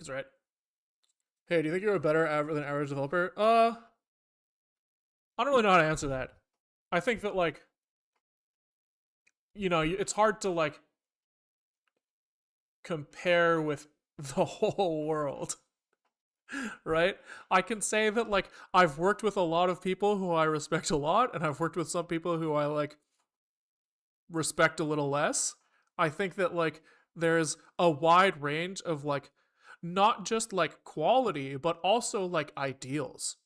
is right. Hey, do you think you're a better than average developer? I don't really know how to answer that. I think that like it's hard to like compare with the whole world, right? I can say that like I've worked with a lot of people who I respect a lot, and I've worked with some people who I like respect a little less. I think that like there's a wide range of like not just like quality, but also like ideals,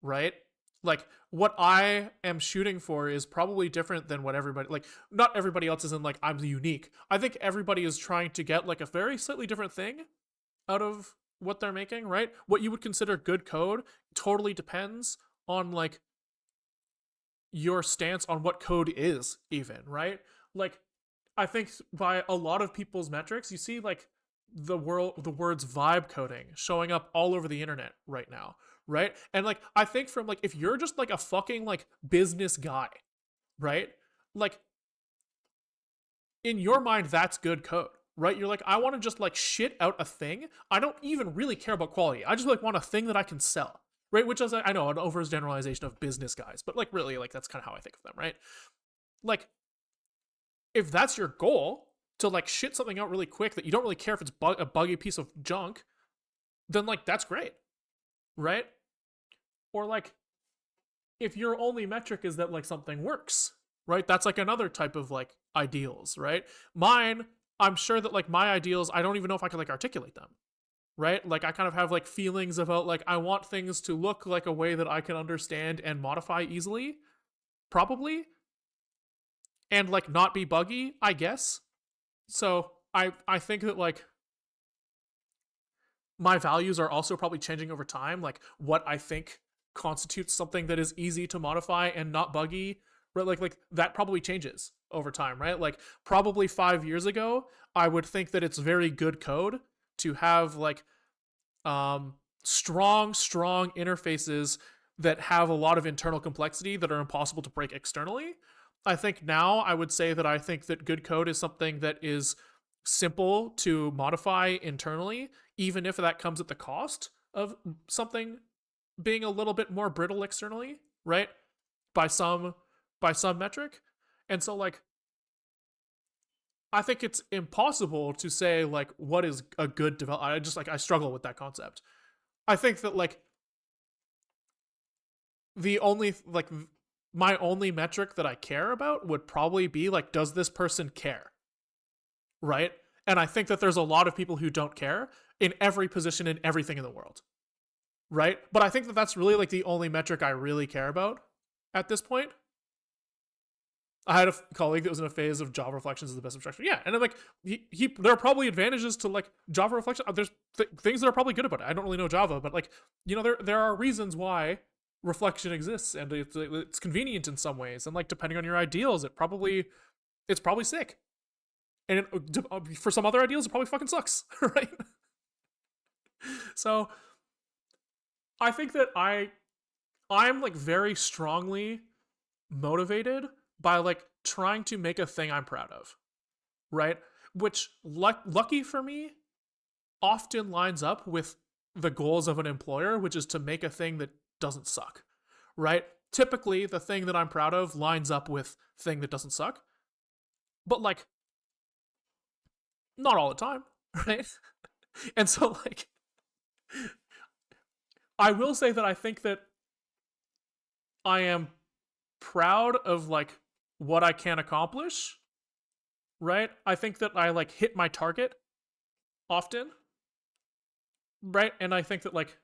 right? Like what I am shooting for is probably different than what everybody like not everybody else is in like I'm unique. I think everybody is trying to get like a very slightly different thing out of what they're making, right? What you would consider good code totally depends on like your stance on what code is even, right? Like I think by a lot of people's metrics, you see like the words vibe coding showing up all over the internet right now, right? And like I think from like if you're just like a fucking like business guy, right? Like in your mind that's good code, right? You're like I want to just like shit out a thing. I don't even really care about quality. I just like want a thing that I can sell. Right, which is I know an overgeneralization of business guys, but like really, like that's kind of how I think of them, right? Like if that's your goal to like shit something out really quick that you don't really care if it's a buggy piece of junk, then like that's great, right? Or like if your only metric is that like something works, right? That's like another type of like ideals, right? Mine, I'm sure that like my ideals, I don't even know if I can like articulate them, right? Like I kind of have like feelings about like I want things to look like a way that I can understand and modify easily, probably, and like not be buggy, I guess. So I think that like my values are also probably changing over time. Like what I think constitutes something that is easy to modify and not buggy, right? Like that probably changes over time, right? Like probably 5 years ago, I would think that it's very good code to have like strong interfaces that have a lot of internal complexity that are impossible to break externally. I think now I would say that I think that good code is something that is simple to modify internally, even if that comes at the cost of something being a little bit more brittle externally, right? By some metric. And so like I think it's impossible to say like what is a good develop. I just like I struggle with that concept. I think that like the only like my only metric that I care about would probably be like does this person care, right? And I think that there's a lot of people who don't care in every position in everything in the world, right? But I think that that's really like the only metric I really care about at this point. I had a colleague that was in a phase of Java reflections is the best abstraction. Yeah, and I'm like, there are probably advantages to like Java reflection. There's things that are probably good about it. I don't really know Java, but like, there are reasons why reflection exists, and it's convenient in some ways. And like, depending on your ideals, it's probably sick. And for some other ideals, it probably fucking sucks, right? So I think that I'm like very strongly motivated by like trying to make a thing I'm proud of, right? Which lucky for me often lines up with the goals of an employer, which is to make a thing that doesn't suck, right? Typically, the thing that I'm proud of lines up with thing that doesn't suck, but like not all the time, right? And so like I will say that I think that I am proud of like what I can accomplish, right? I think that I like hit my target often, right? And I think that like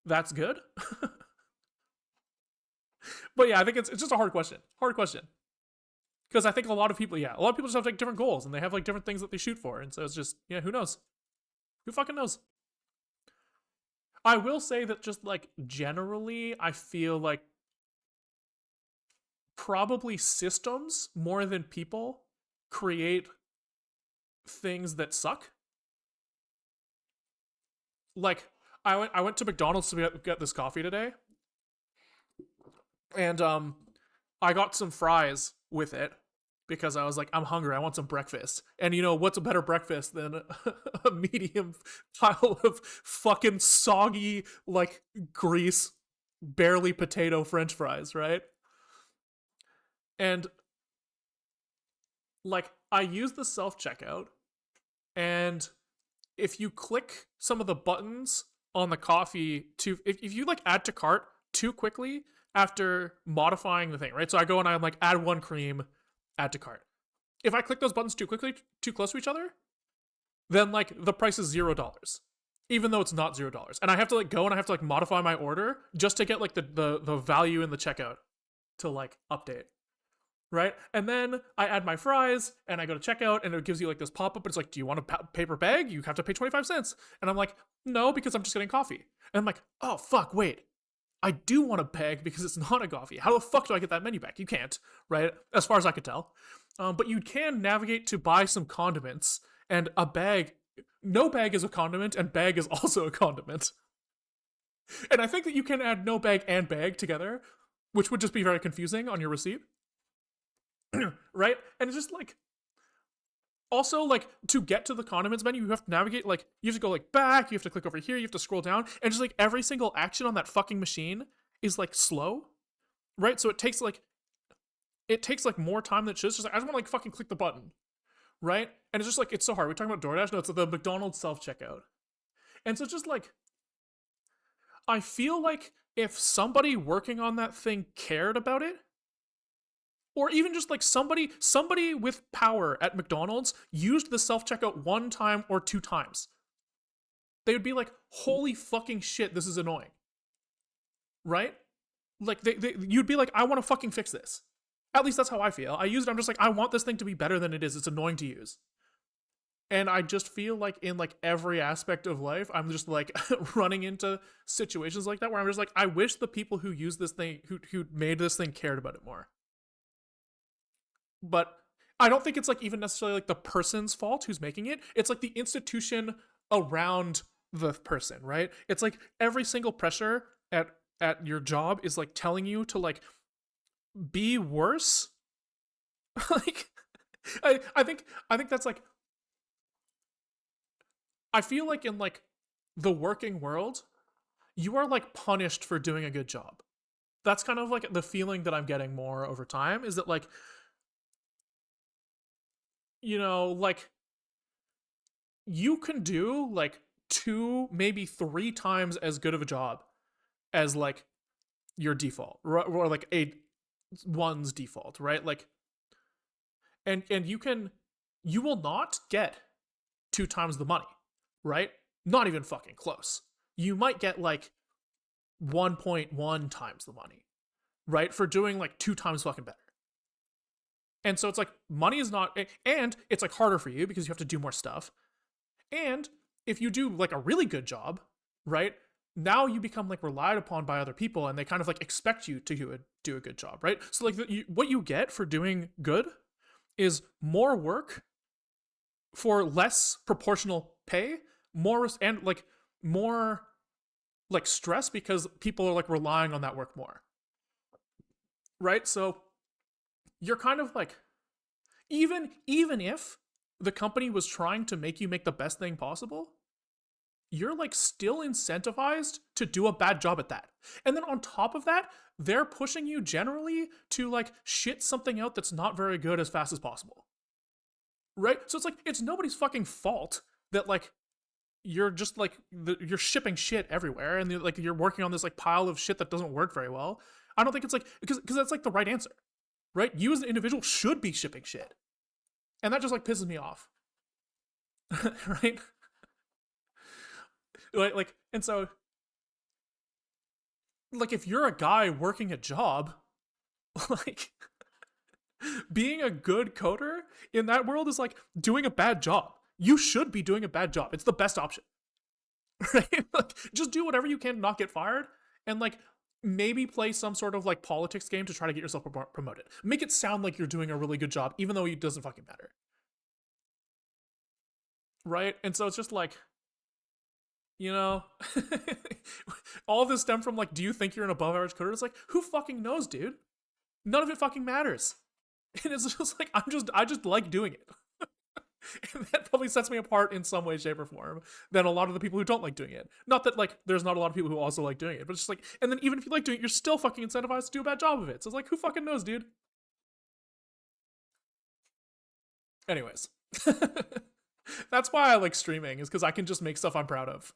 that's good. But yeah, I think it's just a hard question. Hard question. Because I think a lot of people just have like different goals and they have like different things that they shoot for. And so it's just, yeah, who knows? Who fucking knows? I will say that just like generally, I feel like probably systems more than people create things that suck. Like I went to McDonald's to get this coffee today, and I got some fries with it, because I was like, I'm hungry. I want some breakfast. And you know, what's a better breakfast than a medium pile of fucking soggy, like, grease, barely potato French fries, right? And like, I use the self checkout, and if you click some of the buttons on the coffee to, if you like add to cart too quickly after modifying the thing, right? So I go and I'm like, add one cream, add to cart. If I click those buttons too quickly, too close to each other, then like the price is $0, even though it's not $0. And I have to like go and I have to like modify my order just to get like the value in the checkout to like update. Right? And then I add my fries and I go to checkout and it gives you like this pop up. It's like, do you want a paper bag? You have to pay 25 cents. And I'm like, no, because I'm just getting coffee. And I'm like, oh, fuck, wait. I do want a bag because it's not a coffee. How the fuck do I get that menu back? You can't, right? As far as I could tell. But you can navigate to buy some condiments, and a bag. No bag is a condiment, and bag is also a condiment. And I think that you can add no bag and bag together, which would just be very confusing on your receipt. Right? And it's just like, also like, to get to the condiments menu, you have to navigate, like, you have to go like back, you have to click over here, you have to scroll down, and just like every single action on that fucking machine is like slow, right? So it takes like more time than it should. It's just like, I just want to like fucking click the button, right? And it's just like, it's so hard. We're talking about DoorDash. No, it's the McDonald's self checkout. And so it's just like, I feel like if somebody working on that thing cared about it, or even just like somebody with power at McDonald's used the self checkout one time or two times, they would be like, holy fucking shit, this is annoying, right? Like you'd be like, I want to fucking fix this. At least that's how I feel. I use it. I'm just like, I want this thing to be better than it is. It's annoying to use. And I just feel like in like every aspect of life, I'm just like running into situations like that where I'm just like, I wish the people who use this thing, who made this thing, cared about it more. But I don't think it's like even necessarily like the person's fault who's making it. It's like the institution around the person, right? It's like every single pressure at your job is like telling you to like be worse. Like, I think that's like, I feel like in like the working world, you are like punished for doing a good job. That's kind of like the feeling that I'm getting more over time, is that like, you know, like, you can do like two, maybe three times as good of a job as like your default, or like a one's default, right? Like, and you will not get two times the money, right? Not even fucking close. You might get like 1.1 times the money, right? For doing like two times fucking better. And so it's like, money is not, and it's like harder for you because you have to do more stuff. And if you do like a really good job, right? Now you become like relied upon by other people, and they kind of like expect you to do a good job, right? So like what you get for doing good is more work for less proportional pay, more, and like more like stress because people are like relying on that work more, right? So you're kind of like, even if the company was trying to make you make the best thing possible, you're like still incentivized to do a bad job at that. And then on top of that, they're pushing you generally to like shit something out that's not very good as fast as possible. Right? So it's like, it's nobody's fucking fault that like you're just like you're shipping shit everywhere, and like you're working on this like pile of shit that doesn't work very well. I don't think it's like, because that's like the right answer. Right? You as an individual should be shipping shit. And that just like pisses me off. Right? Like, and so like, if you're a guy working a job, like, being a good coder in that world is like doing a bad job. You should be doing a bad job. It's the best option. Right? Like, just do whatever you can to not get fired, and like maybe play some sort of like politics game to try to get yourself promoted. Make it sound like you're doing a really good job, even though it doesn't fucking matter. Right? And so it's just like, you know, all this stem from like, do you think you're an above average coder? It's like, who fucking knows, dude? None of it fucking matters. And it's just like I just like doing it. And that probably sets me apart in some way, shape, or form than a lot of the people who don't like doing it. Not that like there's not a lot of people who also like doing it, but it's just like, and then even if you like doing it, you're still fucking incentivized to do a bad job of it. So it's like, who fucking knows, dude? Anyways, that's why I like streaming, is because I can just make stuff I'm proud of.